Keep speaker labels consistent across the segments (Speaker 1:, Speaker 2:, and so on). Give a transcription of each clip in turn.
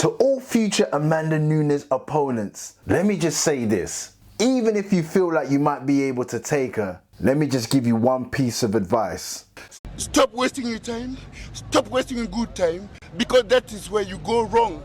Speaker 1: To all future Amanda Nunes opponents, let me just say this. Even if you feel like you might be able to take her, let me just give you one piece of advice.
Speaker 2: Stop wasting your time. Stop wasting your good time, because that is where you go wrong.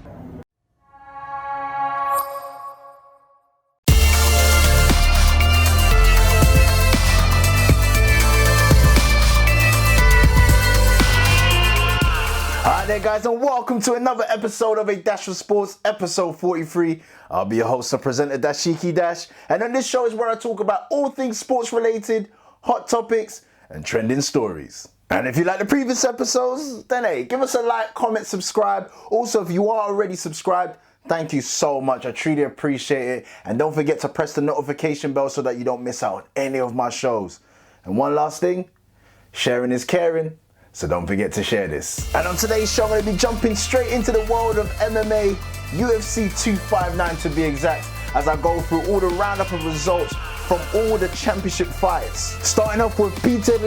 Speaker 1: Hi there guys, and welcome to another episode of A Dash of Sports, episode 43. I'll be your host and presenter, Dashiki Dash, and on this show is where I talk about all things sports related, hot topics, and trending stories. And if you like the previous episodes, then hey, give us a like, comment, subscribe. Also, if you are already subscribed, thank you so much. I truly appreciate it. And don't forget to press the notification bell so that you don't miss out on any of my shows. And one last thing, sharing is caring. So don't forget to share this. And on today's show, I'm going to be jumping straight into the world of MMA, UFC 259 to be exact, as I go through all the roundup of results from all the championship fights. Starting off with Petr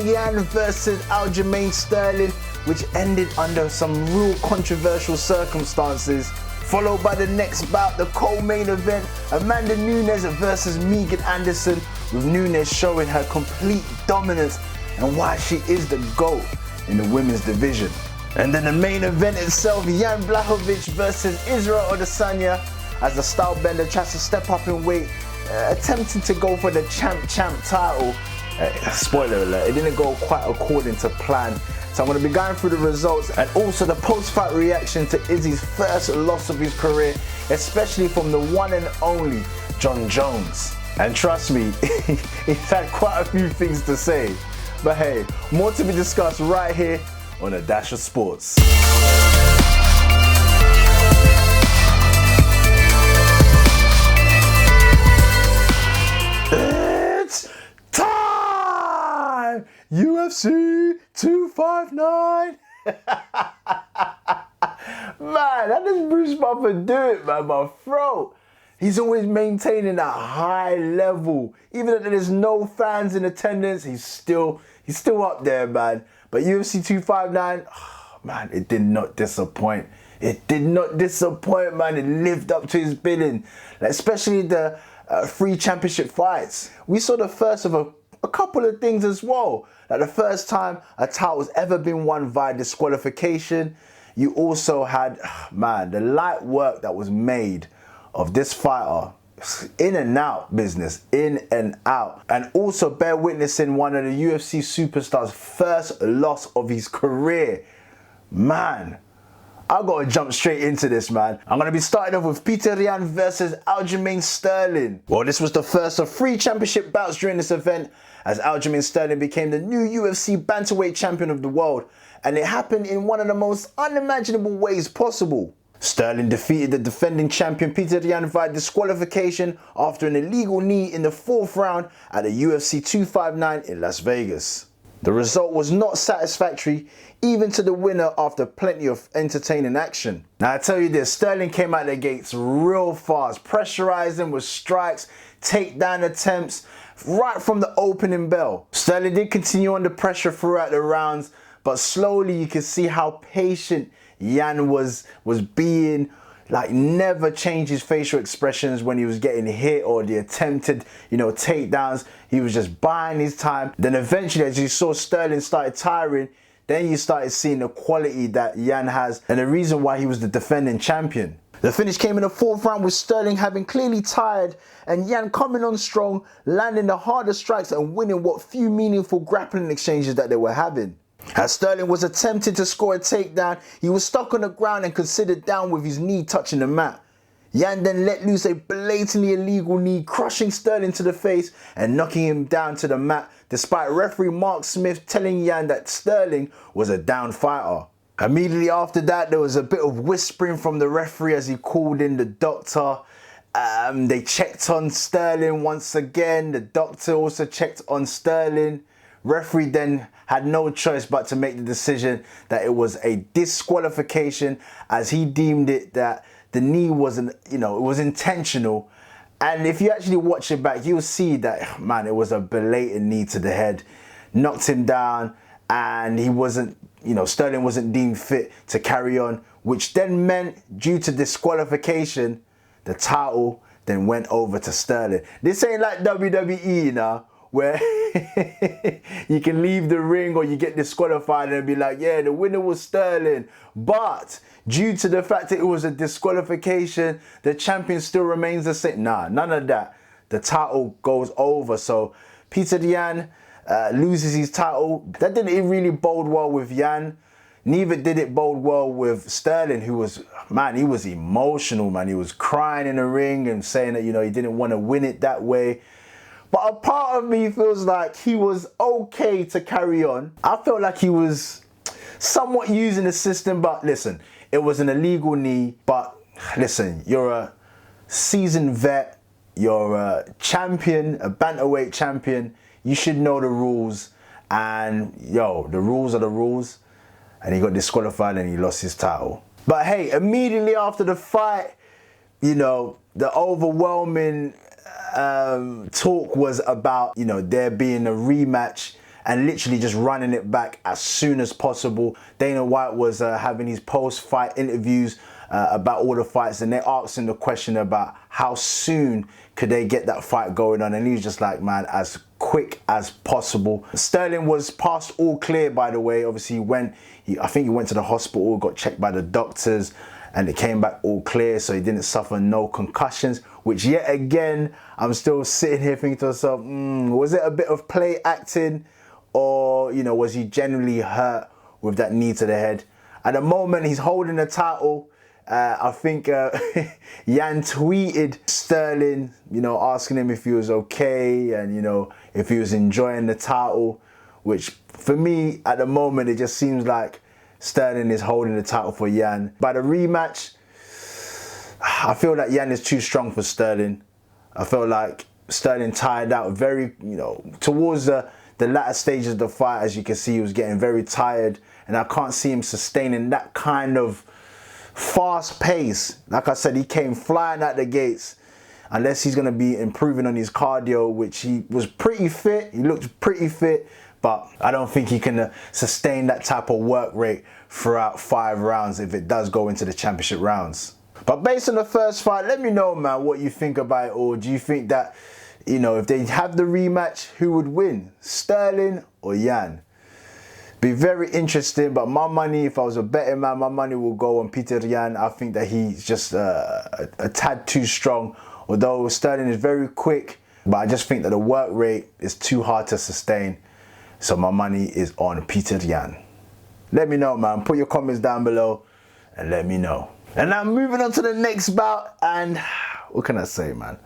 Speaker 1: versus Aljamain Sterling, which ended under some real controversial circumstances. Followed by the next bout, the co-main event, Amanda Nunes versus Megan Anderson, with Nunes showing her complete dominance and why she is the GOAT in the women's division. And then the main event itself, Blachowicz versus Israel Adesanya, as the stylebender tries to step up in weight, attempting to go for the champ title. Spoiler alert, it didn't go quite according to plan. So I'm going to be going through the results and also the post-fight reaction to Izzy's first loss of his career, especially from the one and only Jon Jones. And trust me, he's had quite a few things to say. But hey, more to be discussed right here on A Dash of Sports. It's time! UFC 259! Man, how does Bruce Buffer do it, man? My throat. He's always maintaining a high level. Even if there's no fans in attendance, he's still up there, man. But UFC 259, man, it did not disappoint. It did not disappoint, man. It lived up to his billing. Like, especially the 3 championship fights. We saw the first of a couple of things as well. Like the first time a title has ever been won via disqualification. You also had, man, the light work that was made of this fighter. In and out business, in and out. And also bear witnessing one of the UFC superstars' first loss of his career. Man, I gotta jump straight into this, man. I'm gonna be starting off with Petr versus Aljamain Sterling. Well, this was the first of 3 championship bouts during this event, as Aljamain Sterling became the new UFC bantamweight champion of the world. And it happened in one of the most unimaginable ways possible. Sterling defeated the defending champion Petr via disqualification after an illegal knee in the 4th round at the UFC 259 in Las Vegas. The result was not satisfactory even to the winner after plenty of entertaining action. Now I tell you this, Sterling came out the gates real fast, pressurizing with strikes, takedown attempts, right from the opening bell. Sterling did continue under pressure throughout the rounds, but slowly you could see how patient Jan was being, like, never changed his facial expressions when he was getting hit or the attempted, takedowns. He was just buying his time. Then eventually, as you saw Sterling started tiring, then you started seeing the quality that Jan has and the reason why he was the defending champion. The finish came in the 4th round with Sterling having clearly tired and Jan coming on strong, landing the harder strikes and winning what few meaningful grappling exchanges that they were having. As Sterling was attempting to score a takedown, he was stuck on the ground and considered down with his knee touching the mat. Jan then let loose a blatantly illegal knee, crushing Sterling to the face and knocking him down to the mat, despite referee Mark Smith telling Jan that Sterling was a down fighter. Immediately after that, there was a bit of whispering from the referee as he called in the doctor. They checked on Sterling once again. The doctor also checked on Sterling. Referee then had no choice but to make the decision that it was a disqualification, as he deemed it that the knee wasn't, it was intentional. And if you actually watch it back, you'll see that, man, it was a blatant knee to the head. Knocked him down and he wasn't, Sterling wasn't deemed fit to carry on, which then meant, due to disqualification, the title then went over to Sterling. This ain't like WWE, where you can leave the ring or you get disqualified and be like, yeah, the winner was Sterling. But due to the fact that it was a disqualification, the champion still remains the same. Nah, none of that. The title goes over. So Petr Yan loses his title. That didn't really bode well with Yan. Neither did it bode well with Sterling, who was, he was emotional, man. He was crying in the ring and saying that, he didn't want to win it that way. But a part of me feels like he was okay to carry on. I felt like he was somewhat using the system, but listen, it was an illegal knee. But listen, you're a seasoned vet, you're a champion, a bantamweight champion. You should know the rules. And the rules are the rules. And he got disqualified and he lost his title. But hey, immediately after the fight, the overwhelming talk was about, there being a rematch and literally just running it back as soon as possible. Dana White was having his post-fight interviews about all the fights, and they asked him the question about how soon could they get that fight going on, and he was just like, man, as quick as possible. Sterling was past all clear, by the way. Obviously, I think he went to the hospital, got checked by the doctors, and it came back all clear, so he didn't suffer no concussions, which yet again, I'm still sitting here thinking to myself, was it a bit of play acting, or, was he genuinely hurt with that knee to the head? At the moment, he's holding the title. I think Yan tweeted Sterling, asking him if he was okay and, if he was enjoying the title, which for me, at the moment, it just seems like Sterling is holding the title for Yan. By the rematch, I feel like Yan is too strong for Sterling. I feel like Sterling tired out very, towards the latter stages of the fight, as you can see, he was getting very tired, and I can't see him sustaining that kind of fast pace. Like I said, he came flying out the gates. Unless he's going to be improving on his cardio, which he was pretty fit. He looked pretty fit, but I don't think he can sustain that type of work rate throughout 5 rounds if it does go into the championship rounds. But based on the first fight, let me know, man, what you think about it, or do you think that, if they have the rematch, who would win, Sterling or Yan? Be very interesting, but my money, if I was a betting man, my money will go on Petr Yan. I think that he's just a tad too strong, although Sterling is very quick, but I just think that the work rate is too hard to sustain. So my money is on Petr Yan. Let me know, man. Put your comments down below and let me know. And now moving on to the next bout, and what can I say, man?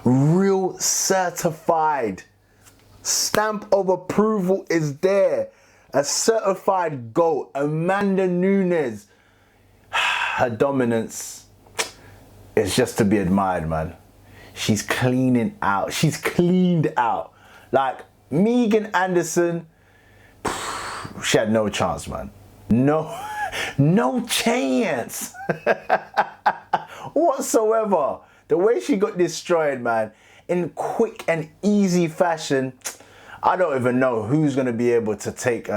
Speaker 1: Real certified. Stamp of approval is there. A certified GOAT, Amanda Nunes. Her dominance is just to be admired, man. She's cleaning out. She's cleaned out. Like Megan Anderson, she had no chance, man. No chance whatsoever. The way she got destroyed, man, in quick and easy fashion, I don't even know who's going to be able to take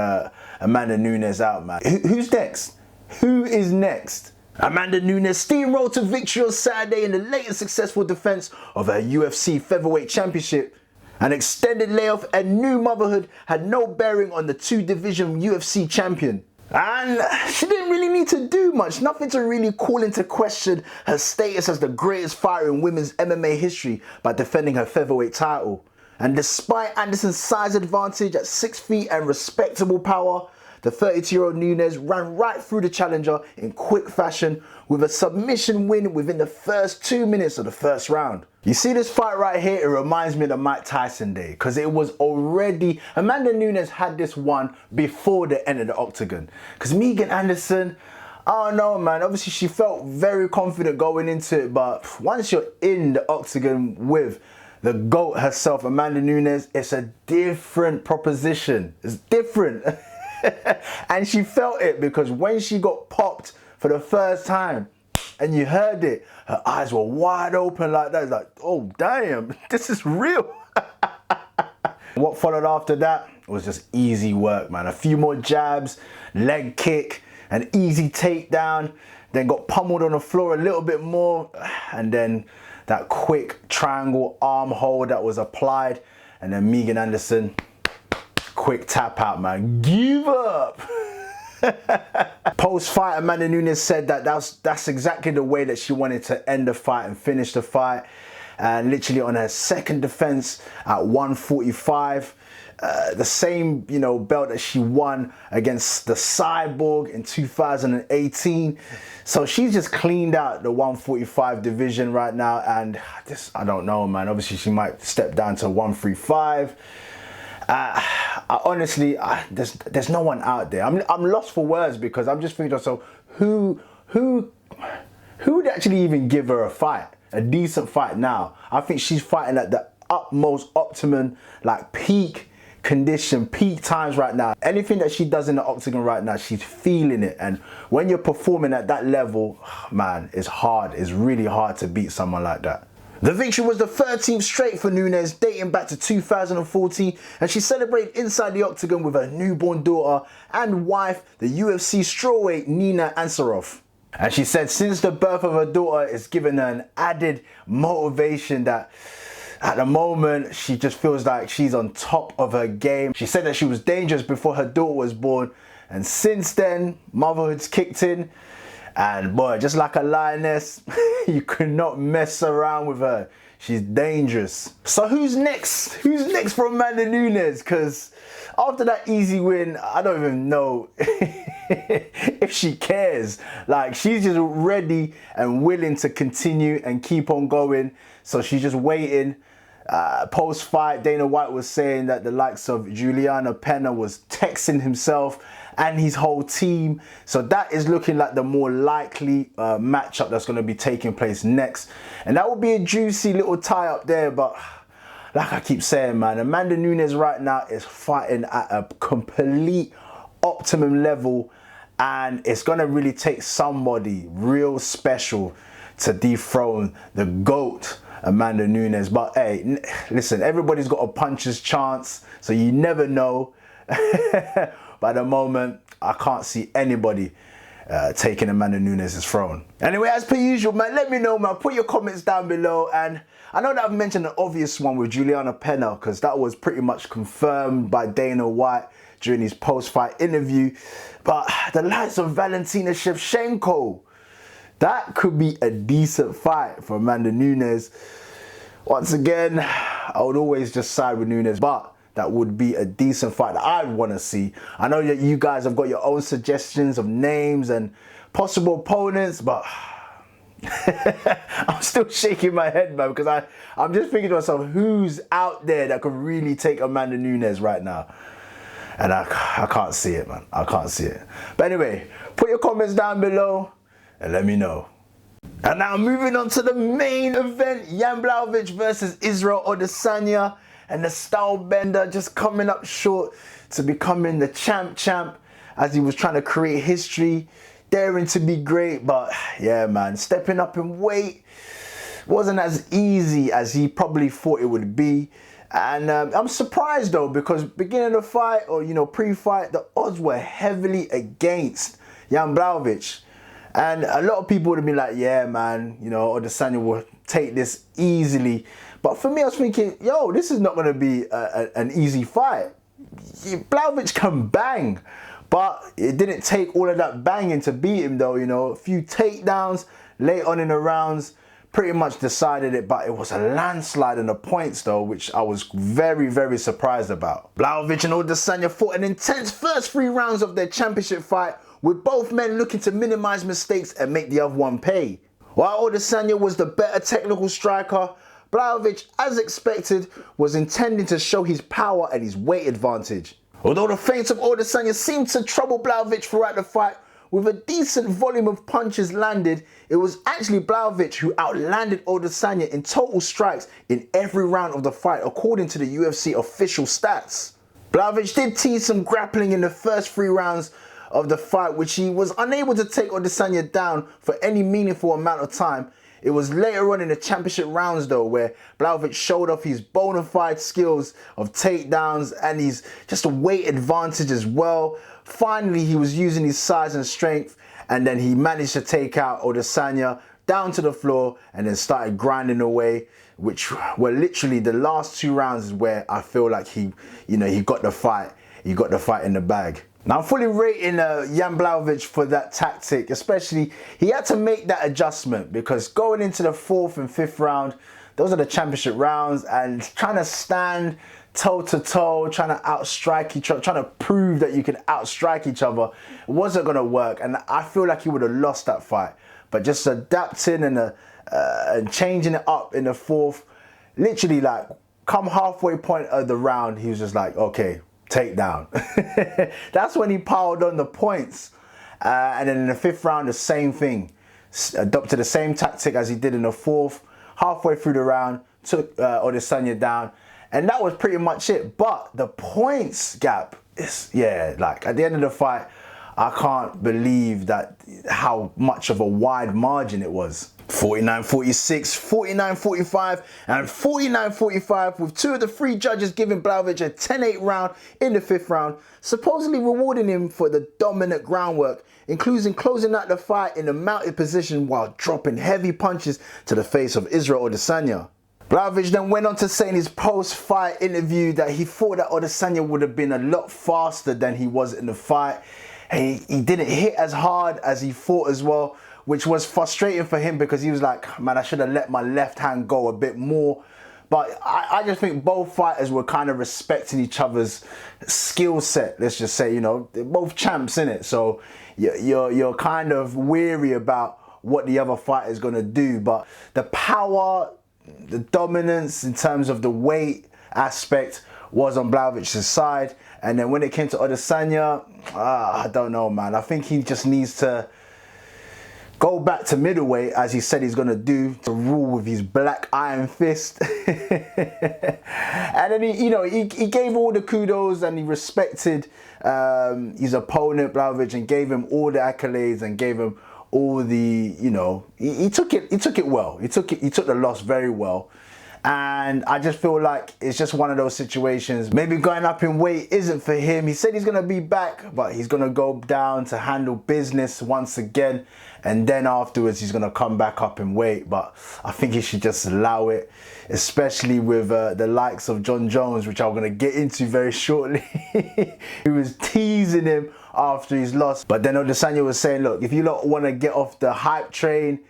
Speaker 1: Amanda Nunes out, man. Who's next? Who is next? Amanda Nunes steamrolled to victory on Saturday in the latest successful defense of her UFC featherweight championship. An extended layoff and new motherhood had no bearing on the 2-division UFC champion. And she didn't really need to do much, nothing to really call into question her status as the greatest fighter in women's MMA history by defending her featherweight title. And despite Anderson's size advantage at 6 feet and respectable power, the 32-year-old Nunes ran right through the challenger in quick fashion with a submission win within the first 2 minutes of the first round. You see this fight right here, it reminds me of the Mike Tyson day, because it was already, Amanda Nunes had this one before they entered the octagon. Because Megan Anderson, I don't know, man, obviously she felt very confident going into it, but once you're in the octagon with the GOAT herself, Amanda Nunes, it's a different proposition. It's different. And she felt it, because when she got popped for the first time and you heard it, her eyes were wide open like that. It's like, oh damn, this is real. What followed after that was just easy work, man. A few more jabs, leg kick, an easy takedown, then got pummeled on the floor a little bit more, and then that quick triangle arm hold that was applied, and then Megan Anderson, quick tap out, man. Give up. Post-fight, Amanda Nunes said that that's exactly the way that she wanted to end the fight and finish the fight. And literally on her second defense at 145, the same, you know, belt that she won against the Cyborg in 2018. So she's just cleaned out the 145 division right now, and I don't know, man. Obviously, she might step down to 135. Honestly, there's no one out there. I'm lost for words, because I'm just thinking to myself, who would actually even give her a fight, a decent fight now? I think she's fighting at the utmost optimum, like peak condition, peak times right now. Anything that she does in the octagon right now, she's feeling it. And when you're performing at that level, man, it's hard. It's really hard to beat someone like that. The victory was the 13th straight for Nunes, dating back to 2014, and she celebrated inside the octagon with her newborn daughter and wife, the UFC strawweight Nina Ansaroff. And she said since the birth of her daughter, it's given her an added motivation that at the moment she just feels like she's on top of her game. She said that she was dangerous before her daughter was born, and since then, motherhood's kicked in. And boy, just like a lioness, you could not mess around with her. She's dangerous. So who's next? Who's next for Amanda Nunes? Because after that easy win, I don't even know if she cares. Like, she's just ready and willing to continue and keep on going. So she's just waiting. Post-fight, Dana White was saying that the likes of Juliana Pena was texting himself and his whole team. So that is looking like the more likely matchup that's going to be taking place next. And that will be a juicy little tie up there. But like I keep saying, man, Amanda Nunes right now is fighting at a complete optimum level. And it's going to really take somebody real special to dethrone the GOAT, Amanda Nunes. But hey, listen, everybody's got a puncher's chance, so you never know. But at the moment, I can't see anybody taking Amanda Nunes' throne. Anyway, as per usual, man, let me know, man. Put your comments down below. And I know that I've mentioned an obvious one with Juliana Pena, because that was pretty much confirmed by Dana White during his post-fight interview. But the likes of Valentina Shevchenko, that could be a decent fight for Amanda Nunes. Once again, I would always just side with Nunes, but that would be a decent fight that I want to see. I know that you guys have got your own suggestions of names and possible opponents, but I'm still shaking my head, man, because I'm just thinking to myself, who's out there that could really take Amanda Nunes right now? And I can't see it, man. I can't see it. But anyway, put your comments down below and let me know. And now moving on to the main event, Jan Blachowicz versus Israel Adesanya. And the style bender just coming up short to becoming the champ as he was trying to create history, daring to be great. But yeah, man, stepping up in weight wasn't as easy as he probably thought it would be. And I'm surprised though, because beginning of the fight, or pre-fight, the odds were heavily against Jan Blachowicz. And a lot of people would have been like, yeah, man, Adesanya will take this easily. But for me, I was thinking, yo, this is not going to be an easy fight. Blachowicz can bang. But it didn't take all of that banging to beat him, though. A few takedowns late on in the rounds pretty much decided it. But it was a landslide in the points, though, which I was very, very surprised about. Blachowicz and Adesanya fought an intense first 3 rounds of their championship fight, with both men looking to minimize mistakes and make the other one pay. While Adesanya was the better technical striker, Blachowicz, as expected, was intending to show his power and his weight advantage. Although the feints of Adesanya seemed to trouble Blachowicz throughout the fight, with a decent volume of punches landed, it was actually Blachowicz who outlanded Adesanya in total strikes in every round of the fight, according to the UFC official stats. Blachowicz did tease some grappling in the first 3 rounds of the fight, which he was unable to take Adesanya down for any meaningful amount of time. It was later on in the championship rounds though where Blachowicz showed off his bona fide skills of takedowns and his just a weight advantage as well. Finally, he was using his size and strength, and then he managed to take out Adesanya down to the floor and then started grinding away, which were literally the last 2 rounds is where I feel like he got the fight. He got the fight in the bag. Now, I'm fully rating Jan Blachowicz for that tactic, especially he had to make that adjustment because going into the 4th and 5th round, those are the championship rounds, and trying to stand toe-to-toe, trying to outstrike each other, trying to prove that you can outstrike each other, it wasn't going to work, and I feel like he would have lost that fight. But just adapting and changing it up in the 4th, literally like come halfway point of the round, he was just like, okay, takedown. That's when he piled on the points. And then in the 5th round, the same thing. Adopted the same tactic as he did in the 4th. Halfway through the round, took Adesanya down. And that was pretty much it. But the points gap is, yeah, like at the end of the fight, I can't believe that how much of a wide margin it was. 49-46, 49-45, and 49-45 with 2 of the 3 judges giving Blachowicz a 10-8 round in the 5th round, supposedly rewarding him for the dominant groundwork, including closing out the fight in a mounted position while dropping heavy punches to the face of Israel Adesanya. Blachowicz then went on to say in his post-fight interview that he thought that Adesanya would have been a lot faster than he was in the fight. And he didn't hit as hard as he thought as well, which was frustrating for him because he was like, man, I should have let my left hand go a bit more. But I just think both fighters were kind of respecting each other's skill set. Let's just say, you know, they're both champs, innit? So you're kind of weary about what the other fighter is going to do. But the power, the dominance in terms of the weight aspect was on Blachowicz's side. And then when it came to Adesanya, I don't know, man. I think he just needs to go back to middleweight, as he said he's going to do, to rule with his black iron fist. And then he gave all the kudos and he respected his opponent, Blachowicz, and gave him all the accolades and gave him all the, he took it well. He took the loss very well. And I just feel like it's just one of those situations. Maybe going up in weight isn't for him. He said he's going to be back, but he's going to go down to handle business once again. And then afterwards, he's going to come back up in weight. But I think he should just allow it, especially with the likes of Jon Jones, which I'm going to get into very shortly. He was teasing him after his loss. But then Adesanya was saying, look, if you lot want to get off the hype train,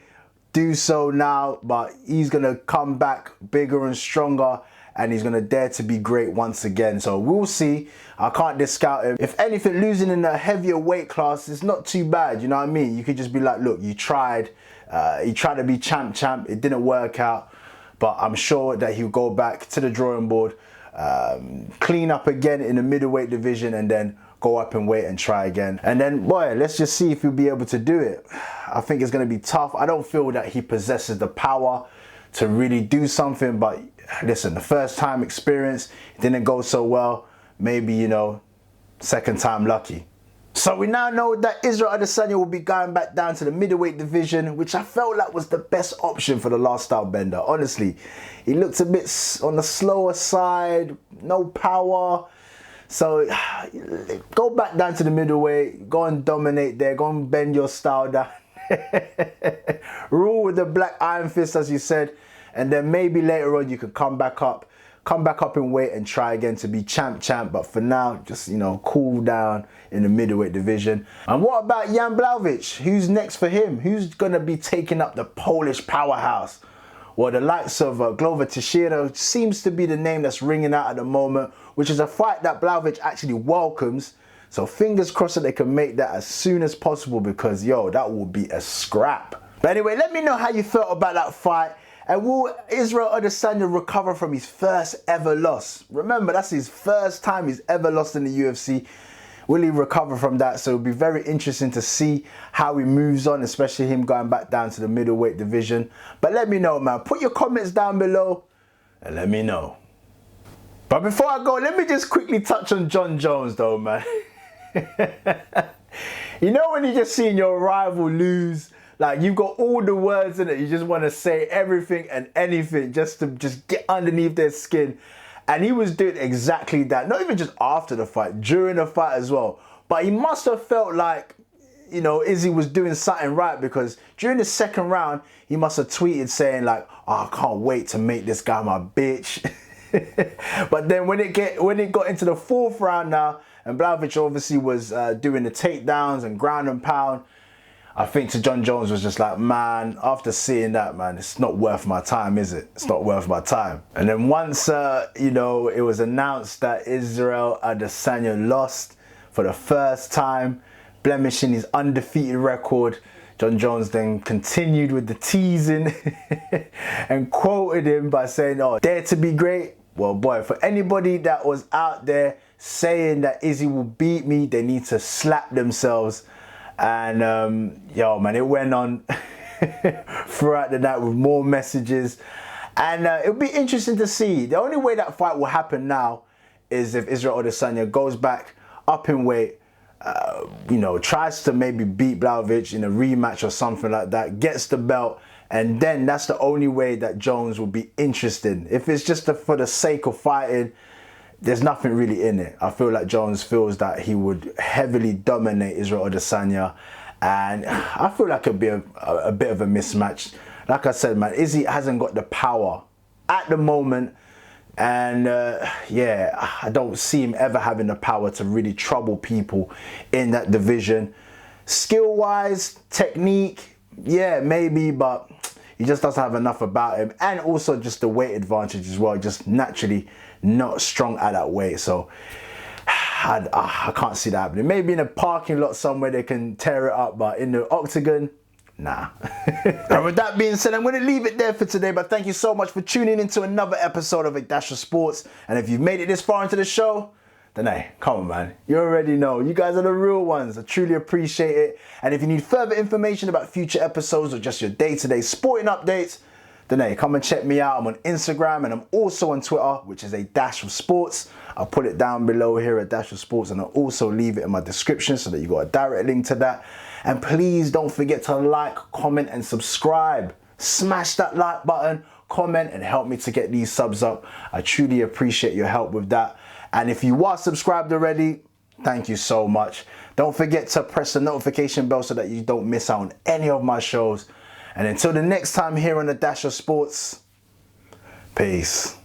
Speaker 1: do so now, but he's going to come back bigger and stronger, and he's going to dare to be great once again. So we'll see. I can't discount him. If anything, losing in a heavier weight class is not too bad, you know what I mean? You could just be like, look, you tried to be champ, it didn't work out, but I'm sure that he'll go back to the drawing board, clean up again in the middleweight division, and then go up in weight and try again. And then, boy, let's just see if he'll be able to do it. I think it's going to be tough. I don't feel that he possesses the power to really do something, but listen, the first time experience, it didn't go so well. Maybe, second time lucky. So we now know that Israel Adesanya will be going back down to the middleweight division, which I felt like was the best option for the last style bender. Honestly, he looked a bit on the slower side, no power. So go back down to the middleweight, go and dominate there, go and bend your style down. Rule with the black iron fist, as you said, and then maybe later on you can come back up in weight and try again to be champ. But for now, just cool down in the middleweight division. And what about Jan Blachowicz? Who's next for him? Who's gonna be taking up the Polish powerhouse? Well, the likes of Glover Teixeira seems to be the name that's ringing out at the moment, which is a fight that Blachowicz actually welcomes. So fingers crossed that they can make that as soon as possible, because, that will be a scrap. But anyway, let me know how you felt about that fight. And will Israel Adesanya recover from his first ever loss? Remember, that's his first time he's ever lost in the UFC. Will he recover from that? So it'll be very interesting to see how he moves on, especially him going back down to the middleweight division. But let me know, man. Put your comments down below and let me know. But before I go, let me just quickly touch on Jon Jones though, man. When you just seen your rival lose Like, you've got all the words in it. You just want to say everything and anything just to just get underneath their skin. And he was doing exactly that. Not even just after the fight, during the fight as well. But he must have felt like, you know, Izzy was doing something right, because during the second round, he must have tweeted saying like, oh, I can't wait to make this guy my bitch. But then when it got into the fourth round now, and Blachowicz obviously was doing the takedowns and ground and pound, I think to Jon Jones was just like, man, after seeing that, man, it's not worth my time, is it? It's not worth my time. And then once, you know, it was announced that Israel Adesanya lost for the first time, blemishing his undefeated record, Jon Jones then continued with the teasing and quoted him by saying, oh, dare to be great? Well, boy, for anybody that was out there saying that Izzy will beat me, they need to slap themselves. And yo, man, it went on throughout the night with more messages. And it'll be interesting to see. The only way that fight will happen now is if Israel Adesanya goes back up in weight, you know, tries to maybe beat Blachowicz in a rematch or something like that, gets the belt, and then that's the only way that Jones will be interested. If it's just for the sake of fighting, there's nothing really in it. I feel like Jones feels that he would heavily dominate Israel Adesanya, and I feel like it'd be a bit of a mismatch. Like I said, man, Izzy hasn't got the power at the moment, and yeah, I don't see him ever having the power to really trouble people in that division. Skill-wise, technique, yeah, maybe, but he just doesn't have enough about him, and also just the weight advantage as well, just naturally not strong at that weight. So I can't see that happening. Maybe in a parking lot somewhere they can tear it up, but in the octagon, nah. And with that being said, I'm going to leave it there for today, but thank you so much for tuning into another episode of A Dash of Sports. And if you've made it this far into the show, then hey, come on, man. You already know. You guys are the real ones. I truly appreciate it. And if you need further information about future episodes or just your day-to-day sporting updates, then hey, come and check me out. I'm on Instagram and I'm also on Twitter, which is A Dash of Sports. I'll put it down below here at Dash of Sports, and I'll also leave it in my description so that you got a direct link to that. And please don't forget to like, comment, and subscribe. Smash that like button, comment, and help me to get these subs up. I truly appreciate your help with that. And if you are subscribed already, thank you so much. Don't forget to press the notification bell so that you don't miss out on any of my shows. And until the next time here on A Dash of Sports, peace.